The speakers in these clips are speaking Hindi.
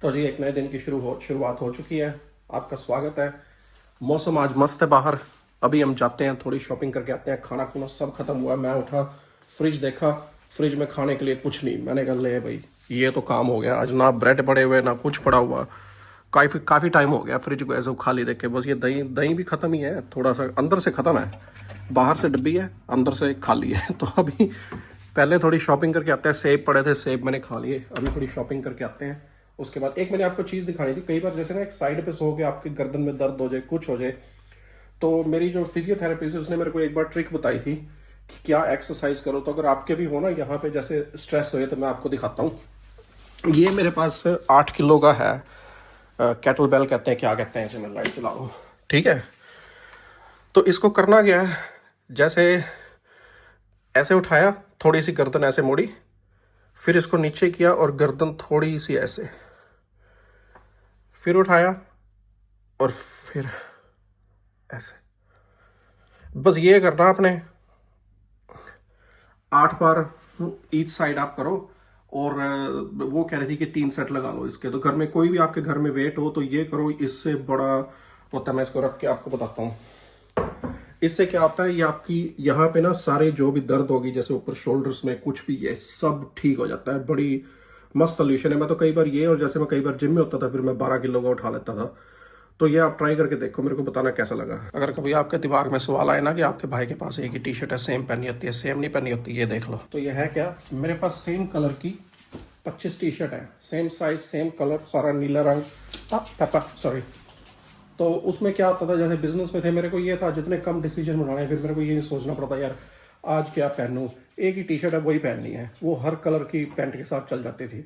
तो जी एक नए दिन की शुरुआत हो चुकी है। आपका स्वागत है। मौसम आज मस्त है बाहर। अभी हम जाते हैं, थोड़ी शॉपिंग करके आते हैं। खाना खुना सब खत्म हुआ। मैं उठा, फ्रिज देखा, फ्रिज में खाने के लिए कुछ नहीं। मैंने कहा ले भाई ये तो काम हो गया आज। ना ब्रेड पड़े हुए ना कुछ पड़ा हुआ। काफ़ी टाइम हो गया फ्रिज को ऐसे खाली देख के। बस ये दही दही भी ख़त्म ही है, थोड़ा सा अंदर से ख़त्म है। बाहर से डब्बी है, अंदर से खाली है। तो अभी पहले थोड़ी शॉपिंग करके आते हैं। सेब पड़े थे, सेब मैंने खा लिए। अभी थोड़ी शॉपिंग करके आते हैं। उसके बाद एक मैंने आपको चीज़ दिखानी थी। कई बार जैसे ना एक साइड पे सो के आपके गर्दन में दर्द हो जाए, कुछ हो जाए, तो मेरी जो फिजियोथेरेपिस्ट है उसने मेरे को एक बार ट्रिक बताई थी कि क्या एक्सरसाइज करो। तो अगर आपके भी हो ना यहाँ पे जैसे स्ट्रेस हो तो मैं आपको दिखाता हूँ। ये मेरे पास 8 किलो का है, कैटल बेल कहते हैं, क्या कहते हैं इसे, मैं लाइट चला रहा हूँ। ठीक है, तो इसको करना क्या है, जैसे ऐसे उठाया, थोड़ी सी गर्दन ऐसे मोड़ी, फिर इसको नीचे किया और गर्दन थोड़ी सी ऐसे, फिर उठाया और फिर ऐसे। बस ये करना आपने 8 बार ईच साइड आप करो। और वो कह रही थी कि 3 सेट लगा लो इसके। तो घर में कोई भी आपके घर में वेट हो तो ये करो, इससे बड़ा होता है। मैं इसको रख के आपको बताता हूँ। इससे क्या होता है, ये आपकी यहाँ पे ना सारे जो भी दर्द होगी, जैसे ऊपर शोल्डर्स में कुछ भी, ये सब ठीक हो जाता है। बड़ी मस्त सोल्यूशन है। मैं तो कई बार ये, और जैसे मैं कई बार जिम में होता था फिर मैं 12 किलो का उठा लेता था। तो ये आप ट्राई करके देखो, मेरे को बताना कैसा लगा। अगर कभी आपके दिमाग में सवाल आए ना कि आपके भाई के पास एक ही टी शर्ट है, सेम पहनी होती है, सेम नहीं पहनी होती, ये देख लो। तो ये है क्या, मेरे पास सेम कलर की 25 टी शर्ट है, सेम साइज, सेम कलर, सारा नीला रंग, सॉरी। तो उसमें क्या होता था, जैसे बिजनेस में थे, मेरे को ये था जितने कम डिसीजन बनाने, फिर मेरे को ये नहीं सोचना पड़ता यार आज क्या पहनूं, एक ही टी शर्ट है वही पहननी है, वो हर कलर की पैंट के साथ चल जाती थी।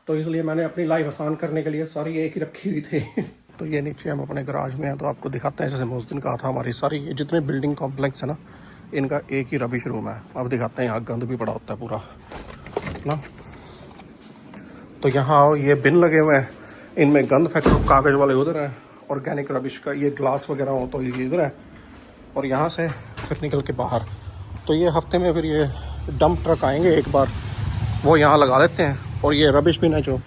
तो इसलिए मैंने अपनी लाइफ आसान करने के लिए सारी एक ही रखी हुई थी। तो ये नीचे हम अपने गराज में हैं, तो आपको दिखाते हैं। जैसे मैं उस दिन कहा था, हमारी सारी ये जितने बिल्डिंग कॉम्प्लेक्स है ना, इनका एक ही रबिश रूम है। अब दिखाते हैं, यहाँ गंद भी पड़ा होता है पूरा ना। तो यहाँ आओ, ये बिन लगे हुए हैं, इनमें गंद फेंको। कागज़ वाले उधर हैं, ऑर्गेनिक रबिश का ये ग्लास वगैरह हो तो ये इधर है, और यहाँ से फिर निकल के बाहर। तो ये हफ्ते में फिर ये डंप ट्रक आएंगे एक बार, वो यहाँ लगा देते हैं, और ये रबिश बिन है जो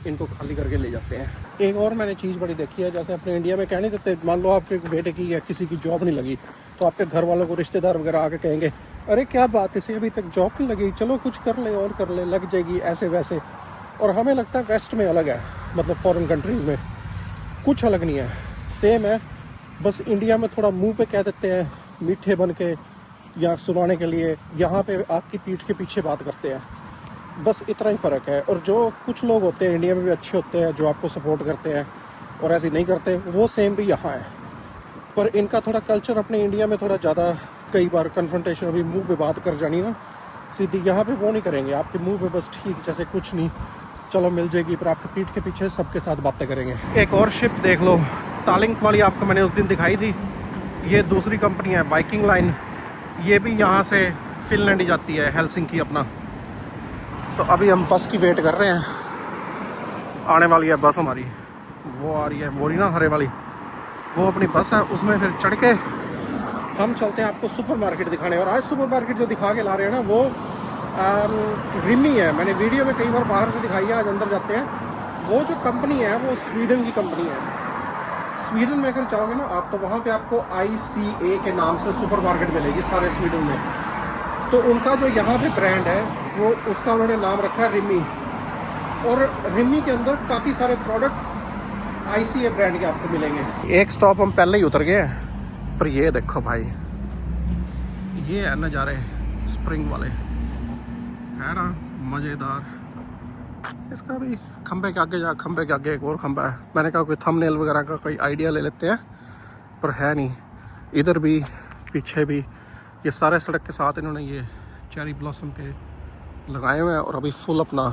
इनको खाली करके ले जाते हैं। एक और मैंने चीज़ बड़ी देखी है, जैसे अपने इंडिया में कह नहीं देते, मान लो आपके बेटे की या किसी की जॉब नहीं लगी, तो आपके घर वालों को रिश्तेदार वगैरह आके कहेंगे अरे क्या बात, इसे अभी तक जॉब नहीं लगी, चलो कुछ कर ले और कर ले, लग जाएगी, ऐसे वैसे। और हमें लगता है वेस्ट में अलग है, मतलब फॉरेन कंट्रीज़ में कुछ अलग नहीं है, सेम है। बस इंडिया में थोड़ा मुंह पे कह देते हैं मीठे बन के या सुनाने के लिए, यहाँ पे आपकी पीठ के पीछे बात करते हैं। बस इतना ही फ़र्क है। और जो कुछ लोग होते हैं इंडिया में भी अच्छे होते हैं, जो आपको सपोर्ट करते हैं और ऐसे नहीं करते, वो सेम भी यहाँ है। पर इनका थोड़ा कल्चर अपने इंडिया में थोड़ा ज़्यादा, कई बार कन्फ्रंटेशन, अभी मुंह पे बात कर जानी ना सीधी, यहाँ पे वो नहीं करेंगे। आपके मुंह पे बस ठीक जैसे कुछ नहीं, चलो मिल जाएगी, पर आपके पीठ के पीछे सबके साथ बातें करेंगे। एक और शिप देख लो, तालिंक वाली आपको मैंने उस दिन दिखाई थी, ये दूसरी कंपनी है वाइकिंग लाइन। ये भी यहाँ से फिनलैंड ही जाती है, हेलसिंकी अपना। तो अभी हम बस की वेट कर रहे हैं, आने वाली है बस हमारी, वो आ रही है, वो रही ना हरे वाली, वो अपनी बस है, उसमें फिर चढ़ के हम चलते हैं आपको सुपर मार्केट दिखाने। और आज सुपर मार्केट जो दिखा के ला रहे हैं ना, वो रिमी है। मैंने वीडियो में कई बार बाहर से दिखाई है, आज अंदर जाते हैं। वो जो कंपनी है वो स्वीडन की कंपनी है। स्वीडन में अगर जाओगे ना आप, तो वहाँ पे आपको ICA के नाम से सुपर मार्केट मिलेगी सारे स्वीडन में। तो उनका जो यहाँ पे ब्रांड है, वो उसका उन्होंने नाम रखा है रिमी। और रिमी के अंदर काफ़ी सारे प्रोडक्ट ICA ब्रांड के आपको मिलेंगे। एक स्टॉप हम पहले ही उतर गए हैं, पर ये देखो भाई, ये है नज़ारे स्प्रिंग वाले, है ना मज़ेदार। इसका भी खंबे के आगे एक और खंबा है। मैंने कहा कोई थंबनेल वगैरह का कोई आइडिया ले लेते हैं, पर है नहीं। इधर भी पीछे भी ये सारे सड़क के साथ इन्होंने ये चेरी ब्लॉसम के लगाए हुए हैं, और अभी फुल अपना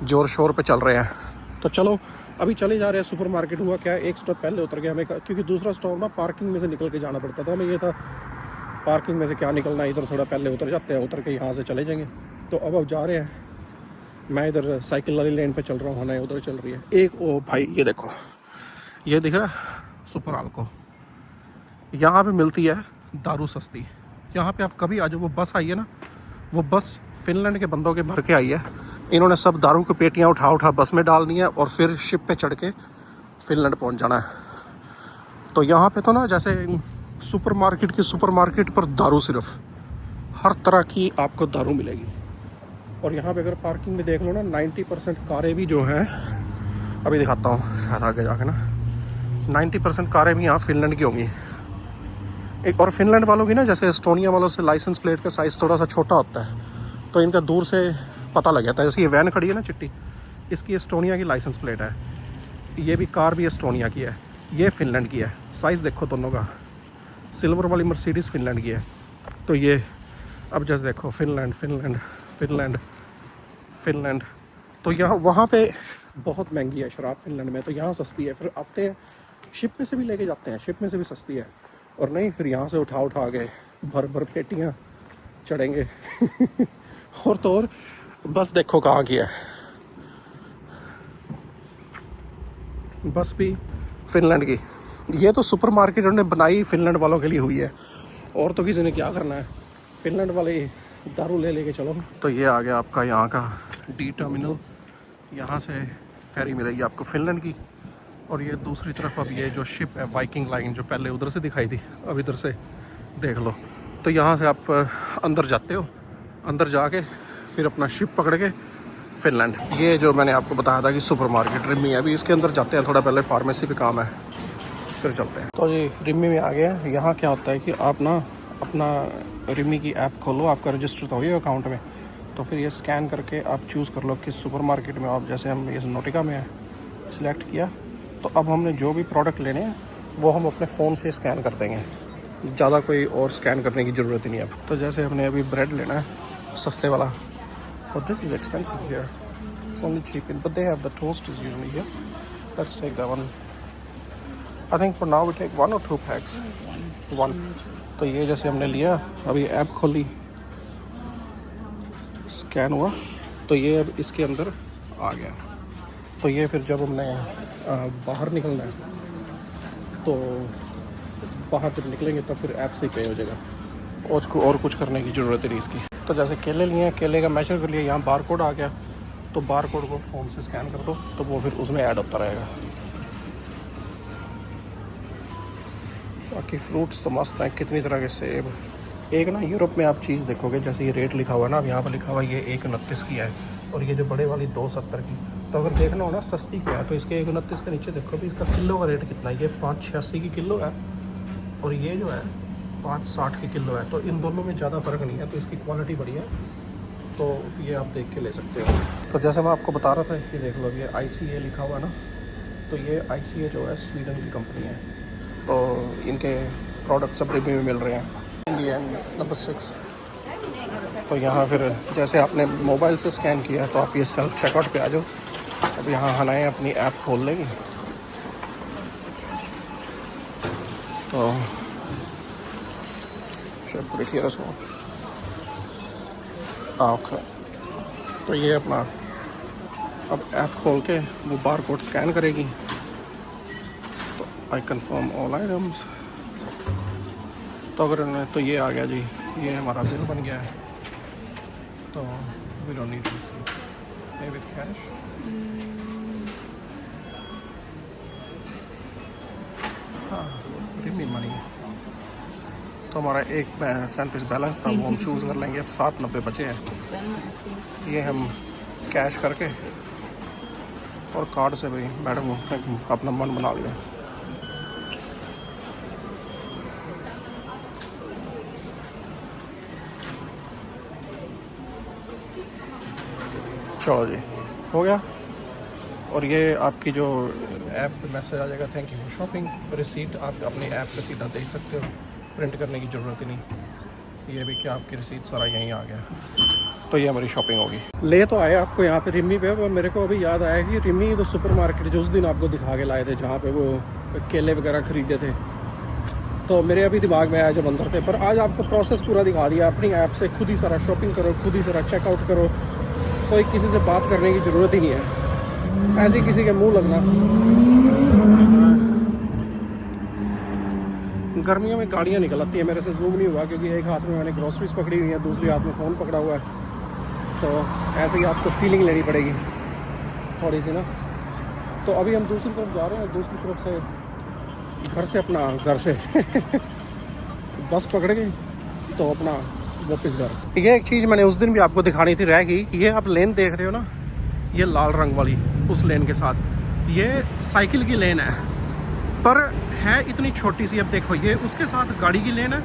जोर शोर पे चल रहे हैं। तो चलो अभी चले जा रहे हैं सुपर मार्केट। हुआ क्या, एक स्टॉप पहले उतर गया हमें, क्योंकि दूसरा स्टॉप ना पार्किंग में से निकल के जाना पड़ता था। हमें ये था पार्किंग में से क्या निकलना, इधर थोड़ा पहले उतर जाते हैं, उतर के यहाँ से चले जाएंगे। तो अब जा रहे हैं, मैं इधर साइकिल वाली लेन पे चल रहा हूँ, हनाई उधर चल रही है। एक ओ भाई ये देखो, ये दिख रहा है सुपर आल्को, यहाँ पे मिलती है दारू सस्ती। यहाँ पे आप कभी आ जाओ, वो बस आई है ना, वो बस फिनलैंड के बंदों के भर के आई है। इन्होंने सब दारू की पेटियाँ उठा उठा बस में डालनी है और फिर शिप पे चढ़ के फिनलैंड पहुँच जाना है। तो यहाँ पे तो ना जैसे सुपरमार्केट पर दारू, सिर्फ हर तरह की आपको दारू मिलेगी। और यहाँ पे अगर पार्किंग में देख लो ना 90% कारें भी जो हैं, अभी दिखाता हूँ शायद आगे जाके ना, 90% कारें भी यहाँ फिनलैंड की होंगी। एक और फिनलैंड वालों की ना, जैसे एस्टोनिया वालों से लाइसेंस प्लेट का साइज़ थोड़ा सा छोटा होता है, तो इनका दूर से पता लग जाता है। जैसे ये वैन खड़ी है ना चिट्टी, इसकी एस्टोनिया की लाइसेंस प्लेट है, ये भी कार भी एस्टोनिया की है, ये फिनलैंड की है। साइज़ देखो दोनों का, सिल्वर वाली मर्सिडीज़ फिनलैंड की है। तो ये अब जैसे देखो फिनलैंड, तो यहाँ वहाँ पे बहुत महंगी है शराब फिनलैंड में, तो यहाँ सस्ती है। फिर आते हैं शिप में से भी लेके जाते हैं, शिप में से भी सस्ती है। और नहीं फिर यहाँ से उठा के भर पेटियाँ चढ़ेंगे और तो और बस देखो कहाँ की है, बस भी फिनलैंड की। ये तो सुपरमार्केट उन्होंने बनाई फिनलैंड वालों के लिए हुई है, और तो किसी ने क्या करना है, फिनलैंड वाले दारू लेके चलो। तो ये आ गया आपका यहाँ का डी टर्मिनल, यहाँ से फेरी मिलेगी आपको फिनलैंड की। और ये दूसरी तरफ अब ये जो शिप है वाइकिंग लाइन, जो पहले उधर से दिखाई थी, अब इधर से देख लो। तो यहाँ से आप अंदर जाते हो, अंदर जाके फिर अपना शिप पकड़ के फिनलैंड। ये जो मैंने आपको बताया था कि सुपरमार्केट रिमी है, अभी इसके अंदर जाते हैं, थोड़ा पहले फार्मेसी पे काम है, फिर चलते हैं। तो ये रिमी में आ गया। यहाँ क्या होता है कि आप ना अपना रिमी की ऐप खोलो, आपका रजिस्टर तो हो गया अकाउंट में, तो फिर ये स्कैन करके आप चूज़ कर लो किस सुपरमार्केट में आप। जैसे हम ये नोटिका में है, सिलेक्ट किया, तो अब हमने जो भी प्रोडक्ट लेने हैं वो हम अपने फ़ोन से स्कैन कर देंगे, ज़्यादा कोई और स्कैन करने की ज़रूरत ही नहीं है अब। तो जैसे हमने अभी ब्रेड लेना है सस्ते वाला, और this is expensive here, it's only cheap but they have the toast is usually here. Let's take that one. I think for now we take 1 or 2 packs, 1। तो ये जैसे हमने लिया, अभी ऐप खोली, स्कैन हुआ, तो ये अब इसके अंदर आ गया। तो ये फिर जब हमने बाहर निकलना है, तो बाहर जब निकलेंगे तो फिर ऐप से ही पे हो जाएगा, और कुछ करने की ज़रूरत नहीं इसकी। तो जैसे केले लिए हैं, केले का मेजर कर लिया, यहाँ बार कोड आ गया, तो बार कोड को फ़ोन से स्कैन कर दो, तो वो फिर उसमें ऐड होता रहेगा। बाकी फ्रूट्स तो मस्त हैं, कितनी तरह के सेब। एक ना यूरोप में आप चीज़ देखोगे, जैसे ये रेट लिखा हुआ है ना, अब यहाँ पर लिखा हुआ है ये 1.29 की है, और ये जो बड़े वाली 2.70 की। तो अगर देखना हो ना सस्ती क्या है, तो इसके 1.29 के नीचे देखो भी इसका किलो का रेट कितना है। ये 5.86 की किलो है, और ये जो है 5.60 की किलो है। तो इन दोनों में ज़्यादा फ़र्क नहीं है, तो इसकी क्वालिटी बढ़िया है, तो ये आप देख के ले सकते हो। तो जैसे मैं आपको बता रहा था कि देख लो, ये ICA लिखा हुआ है ना, तो ये ICA जो है स्वीडन की कंपनी है, तो इनके प्रोडक्ट सब रिव्यू में मिल रहे हैं। Indian number 6। तो यहाँ फिर जैसे आपने मोबाइल से स्कैन किया, तो आप ये सेल्फ चेकआउट पे आ जाओ। अब यहाँ हनाएँ अपनी ऐप खोल लेंगी, तो ओके। तो ये अपना अब ऐप खोल के वो बार कोड स्कैन करेगी, तो आई कंफर्म ऑल आइटम्स। तो अगर तो ये आ गया जी, ये हमारा बिल बन गया है। तो वी डोंट नीड टू पे विद कैश। हाँ, रिमी मनी। तो हमारा 1 बैलेंस था, वो हम चूज़ कर लेंगे। अब 7.90 बचे हैं, ये हम कैश करके और कार्ड से भी मैडम अपना मन बना लिया। चलो जी, हो गया। और ये आपकी जो ऐप पे मैसेज आ जाएगा, thank you for shopping. Receipt आप अपनी ऐप पे सीधा देख सकते हो, प्रिंट करने की ज़रूरत ही नहीं। ये भी कि आपकी रिसीट सारा यहीं आ गया। तो ये हमारी शॉपिंग होगी। ले तो आए आपको यहाँ पे रिमी पे, और मेरे को अभी याद आया कि रिमी तो सुपरमार्केट जो उस दिन आपको दिखा के लाए थे, जहाँ पे वो केले वगैरह ख़रीदे थे, तो मेरे अभी दिमाग में आया जब अंदर थे। पर आज आपको प्रोसेस पूरा दिखा दिया, अपनी ऐप से खुद ही सारा शॉपिंग करो, खुद ही सारा चेकआउट करो, कोई किसी से बात करने की ज़रूरत ही नहीं है, ऐसे किसी के मुंह लगना। गर्मियों में गाड़ियाँ निकल आती है, मेरे से जूम नहीं हुआ क्योंकि एक हाथ में मैंने ग्रोसरीज पकड़ी हुई है, दूसरी हाथ में फ़ोन पकड़ा हुआ है। तो ऐसे ही आपको फीलिंग लेनी पड़ेगी थोड़ी सी ना। तो अभी हम दूसरी तरफ जा रहे हैं, दूसरी तरफ से घर से बस पकड़ गई तो अपना वापस घर। ये एक चीज़ मैंने उस दिन भी आपको दिखानी थी, रह गई। ये आप लेन देख रहे हो ना, ये लाल रंग वाली, उस लेन के साथ ये साइकिल की लेन है, पर है इतनी छोटी सी। अब देखो ये उसके साथ गाड़ी की लेन है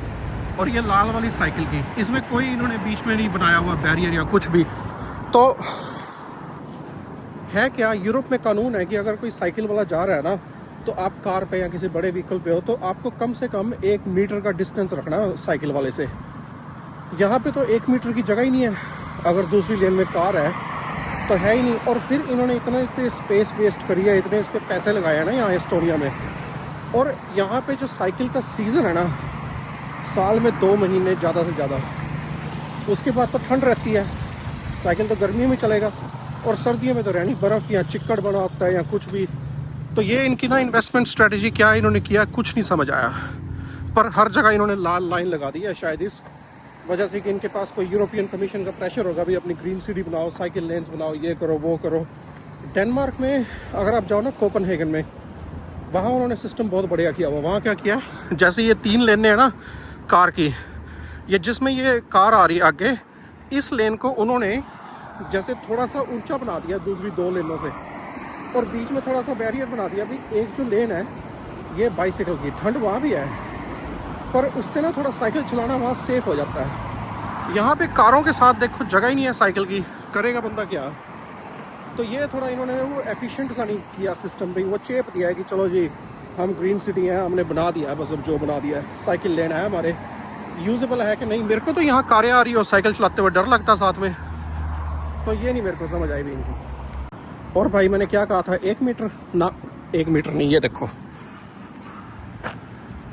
और ये लाल वाली साइकिल की। इसमें कोई इन्होंने बीच में नहीं बनाया हुआ बैरियर या कुछ भी। तो है क्या, यूरोप में कानून है कि अगर कोई साइकिल वाला जा रहा है ना, तो आप कार पे या किसी बड़े व्हीकल पे हो तो आपको कम से कम 1 मीटर का डिस्टेंस रखना साइकिल वाले से। यहाँ पे तो 1 मीटर की जगह ही नहीं है, अगर दूसरी लेन में कार है तो है ही नहीं। और फिर इन्होंने इतने स्पेस वेस्ट करी है, इतने इस पर पैसे लगाए हैं ना यहाँ एस्टोनिया में। और यहाँ पे जो साइकिल का सीज़न है ना, साल में 2 महीने ज़्यादा से ज़्यादा, उसके बाद तो ठंड रहती है, साइकिल तो गर्मी में चलेगा, और सर्दियों में तो रहनी बर्फ़ या चिक्कड़ बना होता है या कुछ भी। तो ये इनकी ना इन्वेस्टमेंट स्ट्रेटजी क्या इन्होंने किया, कुछ नहीं समझ आया। पर हर जगह इन्होंने लाल लाइन लगा दी है, शायद इस वजह से कि इनके पास कोई यूरोपियन कमीशन का प्रेशर होगा, भी अपनी ग्रीन सिटी बनाओ, साइकिल लेन्स बनाओ, ये करो वो करो। डेनमार्क में अगर आप जाओ ना, कोपनहेगन में, वहाँ उन्होंने सिस्टम बहुत बढ़िया किया हुआ। वहाँ क्या किया, जैसे ये 3 लेनें हैं ना कार की, ये जिसमें ये कार आ रही है आगे, इस लेन को उन्होंने जैसे थोड़ा सा ऊंचा बना दिया दूसरी 2 लेनों से, और बीच में थोड़ा सा बैरियर बना दिया। भी एक जो लेन है ये बाइसिकल की, ठंड वहाँ भी है, पर उससे ना थोड़ा साइकिल चलाना वहाँ सेफ हो जाता है। यहाँ पे कारों के साथ देखो जगह ही नहीं है साइकिल की, करेगा बंदा क्या। तो ये थोड़ा इन्होंने वो एफिशिएंट सा नहीं किया सिस्टम भी, वो चेप दिया है कि चलो जी हम ग्रीन सिटी हैं, हमने बना दिया है, बस अब जो बना दिया है। साइकिल लेना है हमारे, यूजेबल है कि नहीं। मेरे को तो यहाँ कारें आ रही हो साइकिल चलाते हुए डर लगता साथ में, तो ये नहीं मेरे को समझ आई भी इनकी। और भाई मैंने क्या कहा था, 1 मीटर ना, 1 मीटर नहीं, ये देखो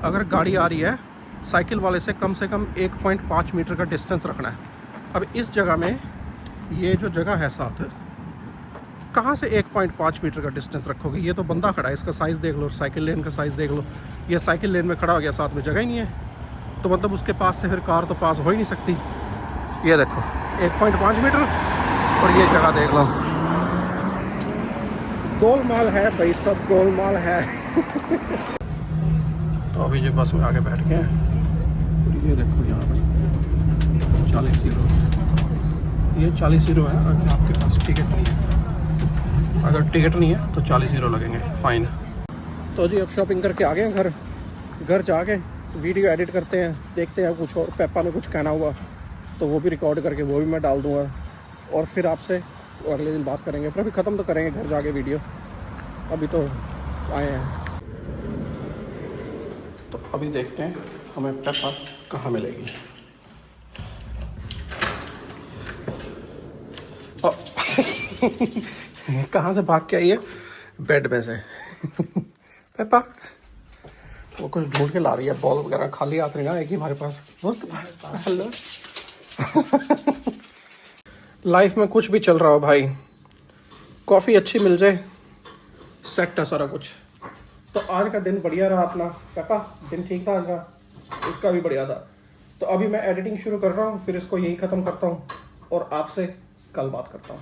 अगर गाड़ी आ रही है साइकिल वाले से कम 1.5 मीटर का डिस्टेंस रखना है। अब इस जगह में ये जो जगह है साथ, कहाँ से 1.5 मीटर का डिस्टेंस रखोगे। ये तो बंदा खड़ा है, इसका साइज़ देख लो, साइकिल लेन का साइज़ देख लो। ये साइकिल लेन में खड़ा हो गया, साथ में जगह ही नहीं है, तो मतलब उसके पास से फिर कार तो पास हो ही नहीं सकती। ये देखो 1.5 मीटर, और ये जगह देख लो, गोलमाल है भाई, सब गोलमाल है। तो अभी जो बस में आगे बैठ गए हैं, ये देखो यहाँ पर 40 यूरो, ये 40 यूरो है अगर आपके पास टिकट नहीं है। अगर टिकट नहीं है तो 40 यूरो लगेंगे फ़ाइन। तो जी अब शॉपिंग करके आ गए हैं घर जाके वीडियो एडिट करते हैं, देखते हैं कुछ और पेपा ने कुछ कहना हुआ तो वो भी रिकॉर्ड करके वो भी मैं डाल दूँगा, और फिर आपसे अगले दिन बात करेंगे। फिर अभी ख़त्म तो करेंगे घर जाके वीडियो, अभी तो आए हैं। तो अभी देखते हैं हमें पेपा कहाँ मिलेगी। कहाँ से भाग के आई है, बेड में से। पेपा वो कुछ ढूंढ के ला रही है, बॉल वगैरह, खाली हाथ नहीं ना आएगी हमारे पास। मस्त हेलो। लाइफ में कुछ भी चल रहा हो भाई, कॉफ़ी अच्छी मिल जाए, सेट है सारा कुछ। तो आज का दिन बढ़िया रहा अपना, पेपा दिन ठीक था आज का, उसका भी बढ़िया था। तो अभी मैं एडिटिंग शुरू कर रहा हूँ, फिर इसको यही ख़त्म करता हूँ और आपसे कल बात करता हूँ।